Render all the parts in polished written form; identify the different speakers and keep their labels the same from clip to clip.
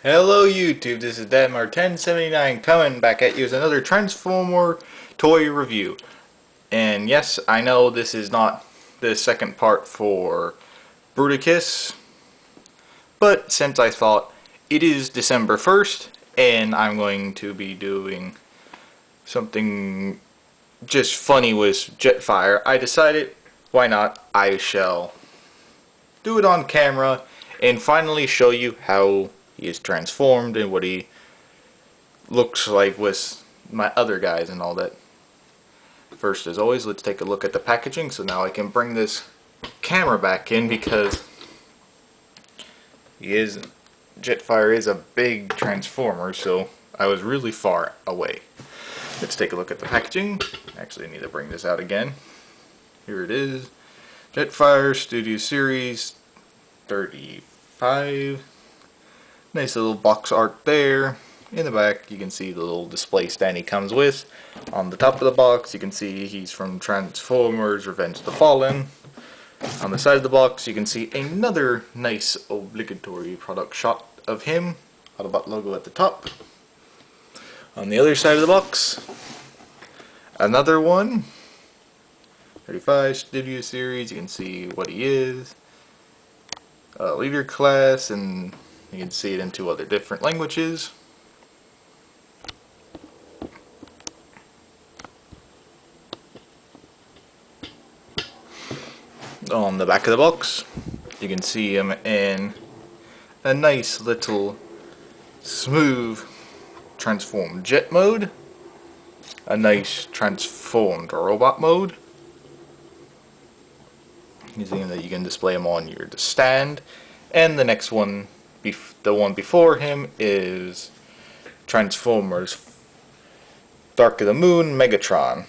Speaker 1: Hello YouTube, this is Dadmar1079 coming back at you with another Transformer toy review. And yes, I know this is not the second part for Bruticus, but since I thought it is December 1st and I'm going to be doing something just funny with Jetfire, I decided, why not, I shall do it on camera and finally show you how he is transformed and what he looks like with my other guys and all that. First, as always, let's take a look at the packaging. So now I can bring this camera back in because Jetfire is a big transformer, so I was really far away. Let's take a look at the packaging. Actually, I need to bring this out again. Here it is. Jetfire Studio Series 35. Nice little box art there. In the back you can see the little display stand he comes with. On the top of the box you can see he's from Transformers Revenge of the Fallen. On the side of the box you can see another nice obligatory product shot of him. Autobot logo at the top. On the other side of the box, another one. 35 Studio Series, you can see what he is. Leader class, and you can see it in two other different languages. On the back of the box, you can see him in a nice little smooth transformed jet mode, a nice transformed robot mode. You see that you can display him on your stand, and the next one, the one before him, is Transformers Dark of the Moon Megatron.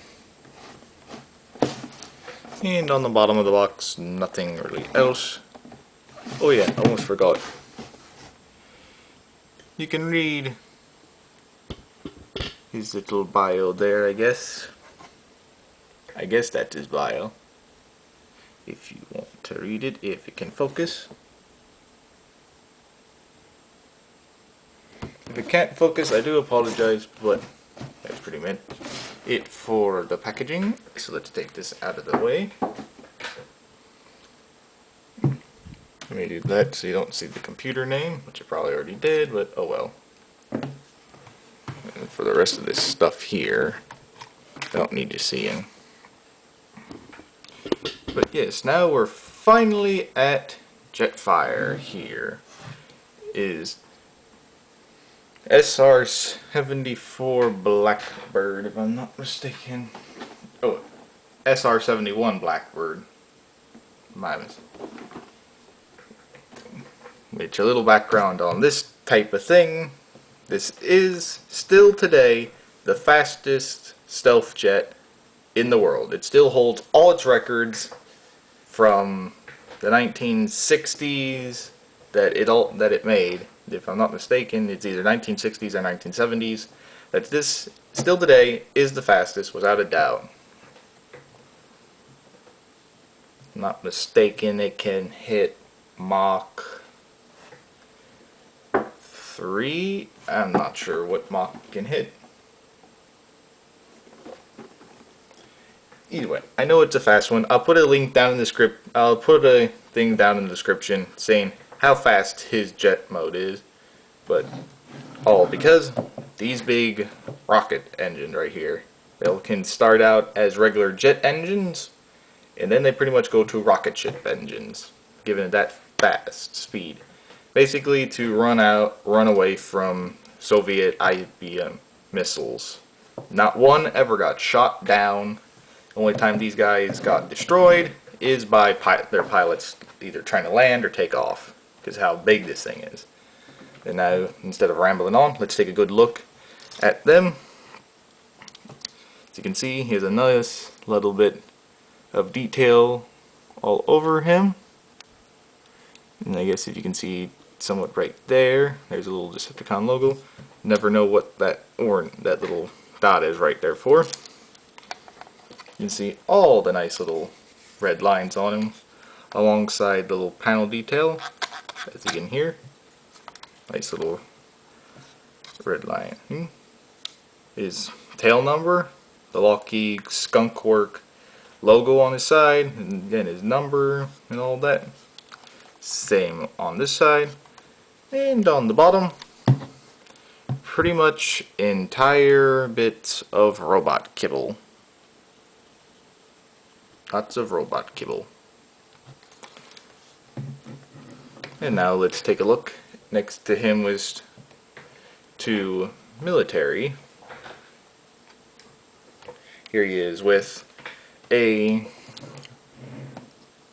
Speaker 1: And on the bottom of the box, nothing really else. Oh yeah, almost forgot. You can read his little bio there, I guess. I guess that's his bio. If you want to read it, if it can focus. If it can't focus, I do apologize, but that's pretty much it for the packaging. So let's take this out of the way. Let me do that so you don't see the computer name, which you probably already did, but oh well. And for the rest of this stuff here, I don't need you seeing. But yes, now we're finally at Jetfire. Here is SR-74 Blackbird, if I'm not mistaken. Oh, SR-71 Blackbird. My mistake. Which, a little background on this type of thing. This is still today the fastest stealth jet in the world. It still holds all its records from the 1960s that it made. If I'm not mistaken, it's either 1960s or 1970s. That this still today is the fastest, without a doubt. If I'm not mistaken, it can hit Mach 3. I'm not sure what Mach can hit. Either way, I know it's a fast one. I'll put a link down in the script. I'll put a thing down in the description saying how fast his jet mode is. But all because these big rocket engines right here, they can start out as regular jet engines, and then they pretty much go to rocket ship engines, giving it that fast speed. Basically to run away from Soviet IBM missiles. Not one ever got shot down. The only time these guys got destroyed is by their pilots either trying to land or take off, because how big this thing is. And now, instead of rambling on, let's take a good look at them. As you can see, here's a nice little bit of detail all over him. And I guess if you can see somewhat right there, there's a little Decepticon logo. Never know what that little dot is right there for. You can see all the nice little red lines on him, alongside the little panel detail, as you can hear. Nice little red line. His tail number, the Lockheed Skunk Work logo on his side, and then his number and all that. Same on this side. And on the bottom, pretty much entire bits of robot kibble. Lots of robot kibble. And now let's take a look. Next to him was to military. Here he is with a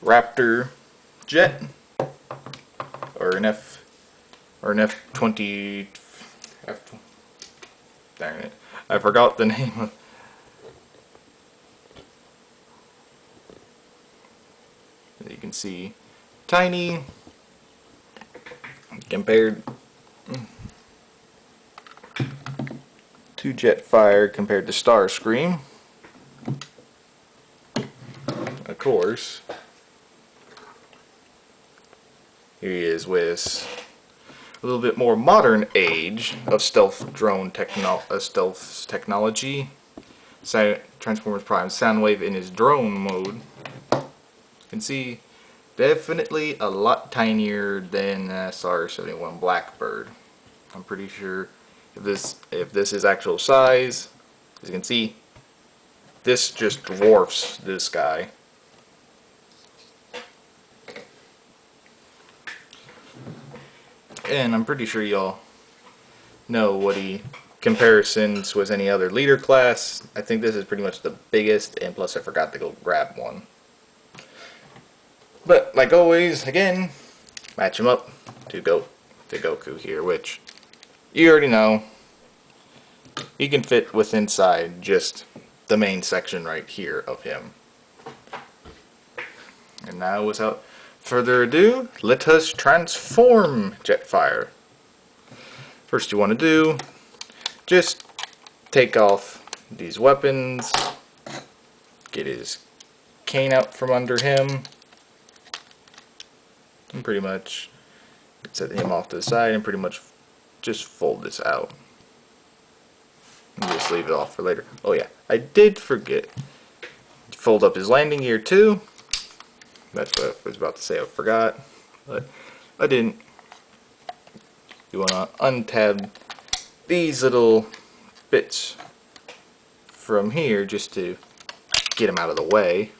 Speaker 1: Raptor jet, or an F-20. Darn it, I forgot the name of. As you can see, tiny compared to Jetfire compared to Starscream. Of course, here he is with a little bit more modern age of stealth technology. Transformers Prime Soundwave in his drone mode. You can see definitely a lot tinier than SR-71 Blackbird. I'm pretty sure if this is actual size, as you can see, this just dwarfs this guy. And I'm pretty sure y'all know what he comparisons with any other leader class. I think this is pretty much the biggest, and plus I forgot to go grab one. But like always, again, match him up to Goku here, which you already know. He can fit with inside just the main section right here of him. And now, without further ado, let us transform Jetfire. First you want to do, just take off these weapons, get his cane out from under him, and pretty much set him off to the side and pretty much just fold this out. And just leave it off for later. Oh yeah, I did forget. Fold up his landing gear too. That's what I was about to say, I forgot, but I didn't. You want to untab these little bits from here just to get them out of the way.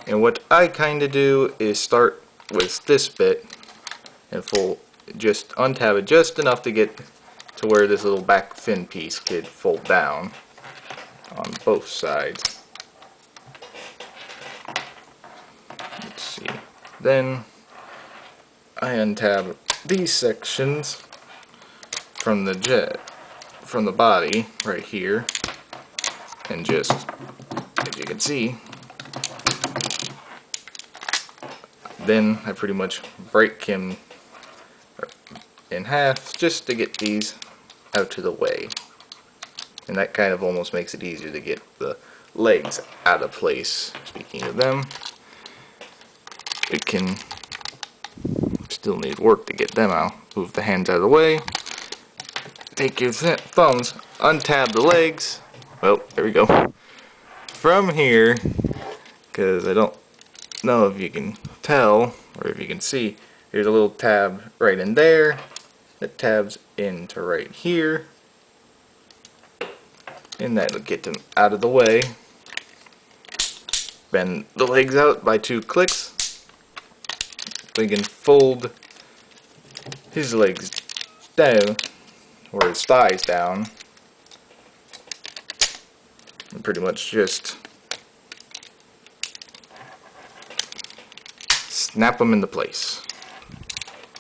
Speaker 1: And what I kind of do is start with this bit and just untab it just enough to get to where this little back fin piece could fold down on both sides. Let's see. Then I untab these sections from the body right here, and just, as you can see, then I pretty much break him in half just to get these out to the way. And that kind of almost makes it easier to get the legs out of place. Speaking of them, it can still need work to get them out. Move the hands out of the way. Take your thumbs, untab the legs. Well, there we go. From here, because I don't know if you can tell or if you can see, there's a little tab right in there that tabs into right here, and that'll get them out of the way. Bend the legs out by 2 clicks. We can fold his legs down, or his thighs down, and pretty much just snap them into place.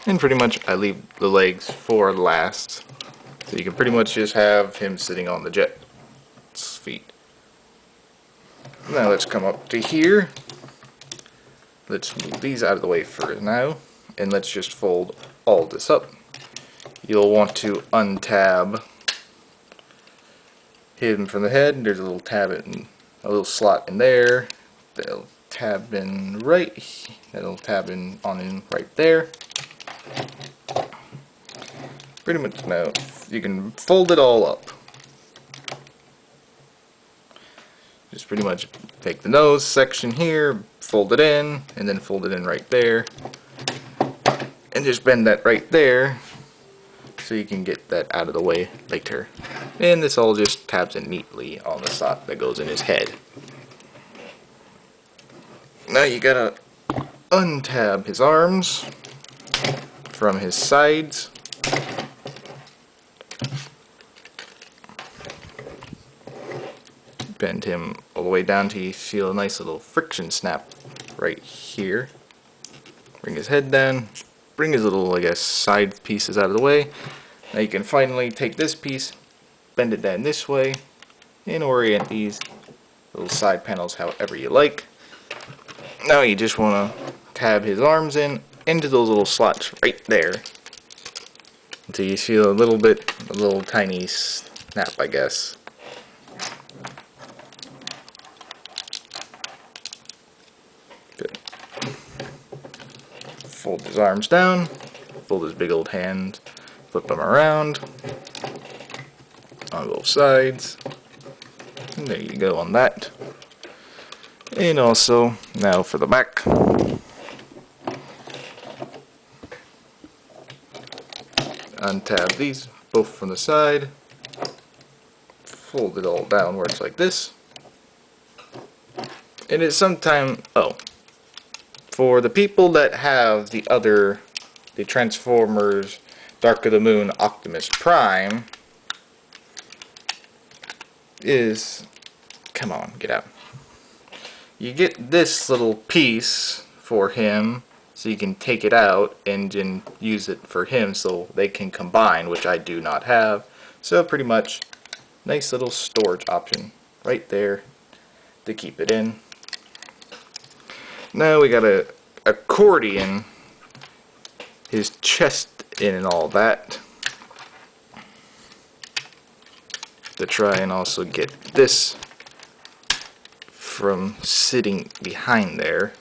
Speaker 1: And pretty much I leave the legs for last, so you can pretty much just have him sitting on the jet's feet. Now let's come up to here. Let's move these out of the way for now, and let's just fold all this up. You'll want to untab him from the head. There's a little tab in, a little slot in there. That'll tab in right. That'll tab in on in right there. Pretty much now, you can fold it all up. Just pretty much take the nose section here, fold it in, and then fold it in right there. And just bend that right there, so you can get that out of the way later. And this all just tabs in neatly on the slot that goes in his head. Now you gotta untab his arms from his sides. Bend him all the way down till you feel a nice little friction snap right here. Bring his head down. Bring his little, I guess, side pieces out of the way. Now you can finally take this piece, bend it down this way, and orient these little side panels however you like. Now you just want to tab his arms in into those little slots right there until you feel a little tiny snap, I guess. Good. Fold his arms down, fold his big old hands, flip them around on both sides. And there you go on that. And also, now for the back. Untab these both from the side. Fold it all downwards like this. And it's sometime, for the people that have the Transformers Dark of the Moon Optimus Prime come on, get out. You get this little piece for him so you can take it out and then use it for him so they can combine, which I do not have. So pretty much nice little storage option right there to keep it in. Now we gotta accordion his chest in and all that to try and also get this from sitting behind there.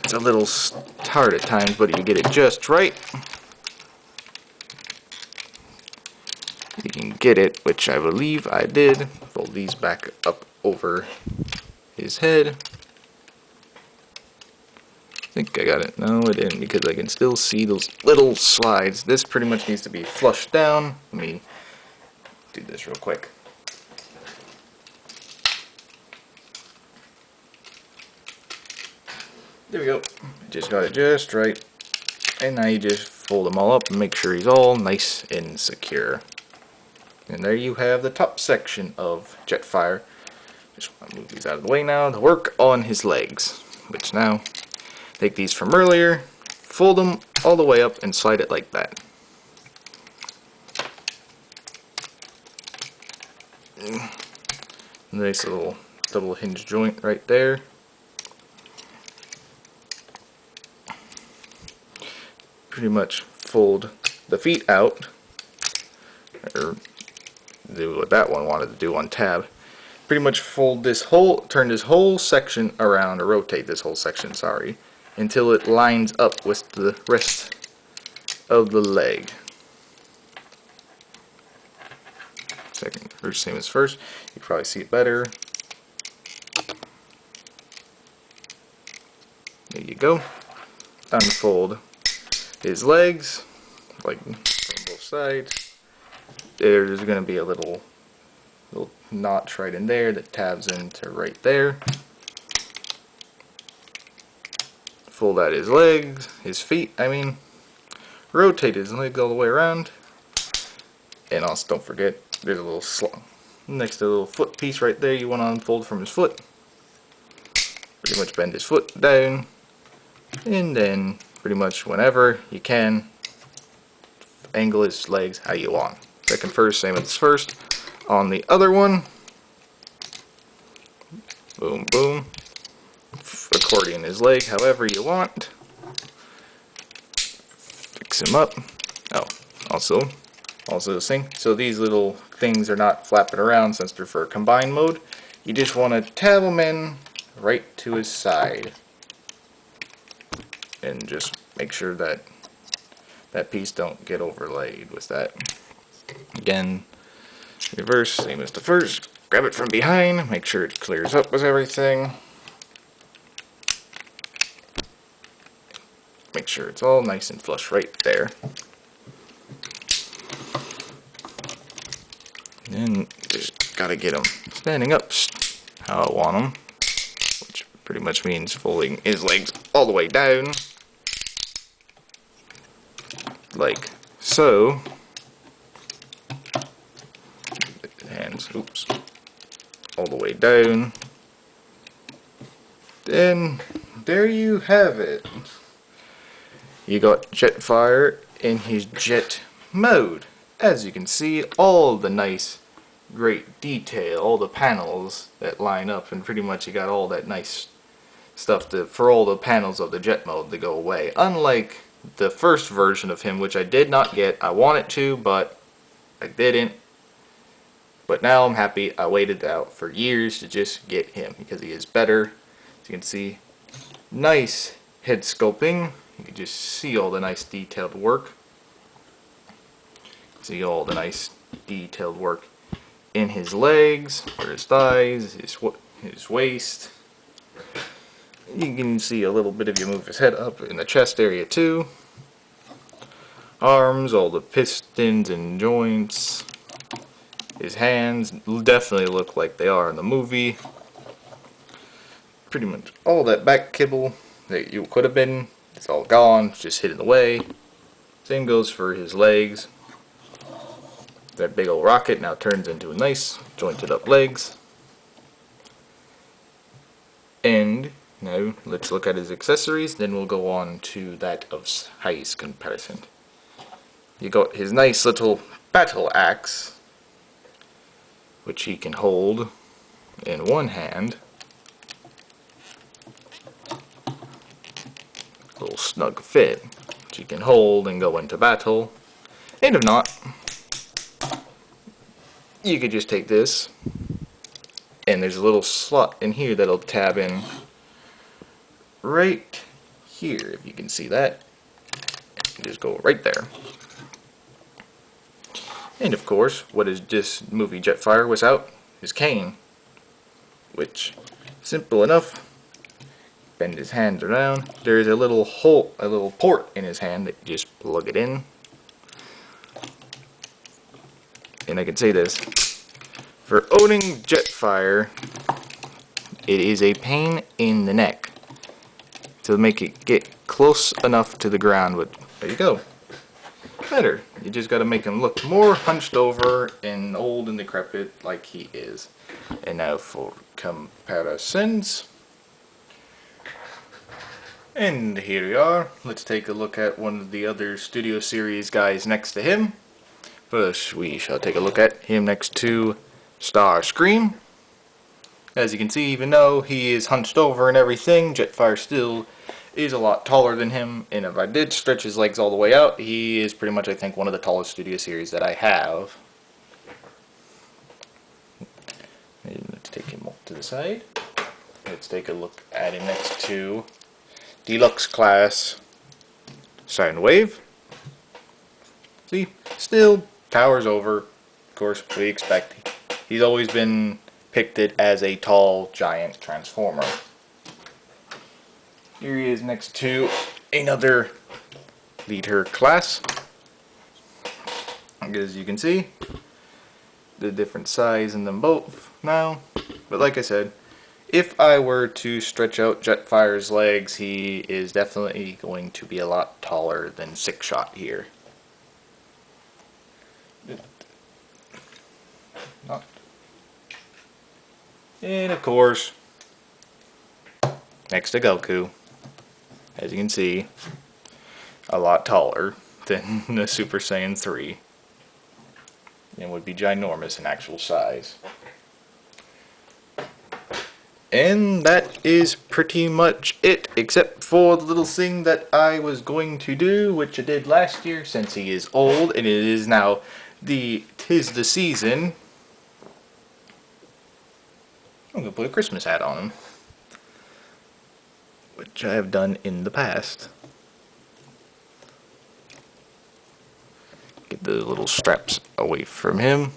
Speaker 1: It's a little hard at times, but you get it just right. You can get it, which I believe I did. Fold these back up over his head. I think I got it. No, I didn't, because I can still see those little slides. This pretty much needs to be flushed down. Let me do this real quick. There we go. Just got it just right. And now you just fold them all up and make sure he's all nice and secure. And there you have the top section of Jetfire. Just want to move these out of the way now to work on his legs. Which now, take these from earlier, fold them all the way up and slide it like that. Nice little double hinge joint right there. Pretty much fold the feet out, or do what that one wanted to do on tab. Pretty much fold this turn this whole section around, or rotate this whole section, sorry, until it lines up with the rest of the leg. Same as first. You can probably see it better. There you go. Unfold his legs, like from both sides. There's going to be a little notch right in there that tabs into right there. Fold out his legs, his feet, I mean. Rotate his legs all the way around. And also don't forget, there's a little slot next to the little foot piece right there you want to unfold from his foot. Pretty much bend his foot down. And then pretty much whenever you can, angle his legs how you want. Second first, same as first. On the other one, boom, boom. Accordion his leg however you want. Fix him up. Oh, also this thing. So these little things are not flapping around since they're for combined mode. You just want to tab them in right to his side. and just make sure that that piece don't get overlaid with that. Again, reverse, same as the first. Grab it from behind, make sure it clears up with everything. Make sure it's all nice and flush right there. And just gotta get them standing up how I want them, which pretty much means folding his legs all the way down, like so. Hands, oops, all the way down. Then there you have it. You got Jetfire in his jet mode. As you can see, all the nice, great detail, all the panels that line up, and pretty much you got all that nice stuff for all the panels of the jet mode to go away. Unlike the first version of him, which I did not get. I wanted to, but I didn't. But now I'm happy I waited out for years to just get him, because he is better. As you can see, nice head sculpting. You can just see all the nice detailed work. See all the nice detailed work in his legs, for his thighs, his waist. You can see a little bit if you move his head up in the chest area too. Arms, all the pistons and joints. His hands definitely look like they are in the movie. Pretty much all that back kibble that you could have been, it's all gone, it's just hidden away. Same goes for his legs. That big old rocket now turns into nice jointed up legs. And now let's look at his accessories, then we'll go on to that of size comparison. You got his nice little battle axe, which he can hold in one hand. A little snug fit, which he can hold and go into battle. And if not, you could just take this, and there's a little slot in here that'll tab in right here, if you can see that. You just go right there. And of course, what is this movie Jetfire without? His cane, which, simple enough. Bend his hands around. There's a little hole, a little port in his hand that you just plug it in. And I can say this, for owning Jetfire, it is a pain in the neck to make it get close enough to the ground. But there you go. Better. You just got to make him look more hunched over and old and decrepit like he is. And now for comparisons. And here we are. Let's take a look at one of the other Studio Series guys next to him. First, we shall take a look at him next to Starscream. As you can see, even though he is hunched over and everything, Jetfire still is a lot taller than him. And if I did stretch his legs all the way out, he is pretty much, I think, one of the tallest Studio Series that I have. And let's take him off to the side. Let's take a look at him next to Deluxe Class Soundwave. See, still towers over. Of course, we expect. He's always been depicted as a tall, giant transformer. Here he is next to another Leader class. As you can see, the different size in them both now. But like I said, if I were to stretch out Jetfire's legs, he is definitely going to be a lot taller than Six Shot here. Not. And of course, next to Goku, as you can see, a lot taller than the Super Saiyan 3. And would be ginormous in actual size. And that is pretty much it, except for the little thing that I was going to do, which I did last year, since he is old, and it is now tis the season. I'm going to put a Christmas hat on him, which I have done in the past. the little straps away from him.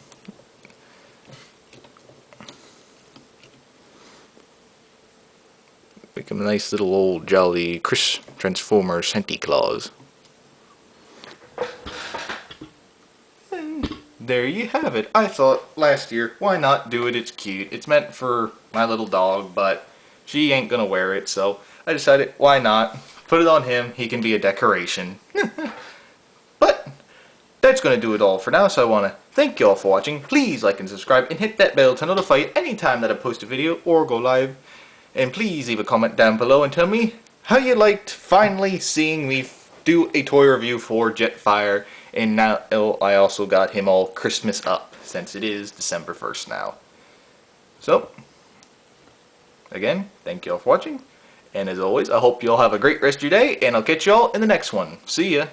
Speaker 1: Make him a nice little old jolly Chris Transformer Santa Claus. And there you have it. I thought last year, why not do it? It's cute. It's meant for my little dog, but she ain't gonna wear it, so I decided, why not? Put it on him. He can be a decoration. But that's going to do it all for now, so I want to thank you all for watching. Please like and subscribe and hit that bell to notify you anytime that I post a video or go live. And please leave a comment down below and tell me how you liked finally seeing me do a toy review for Jetfire. And now I also got him all Christmas up, since it is December 1st now. So, again, thank you all for watching. And as always, I hope you all have a great rest of your day, and I'll catch you all in the next one. See ya!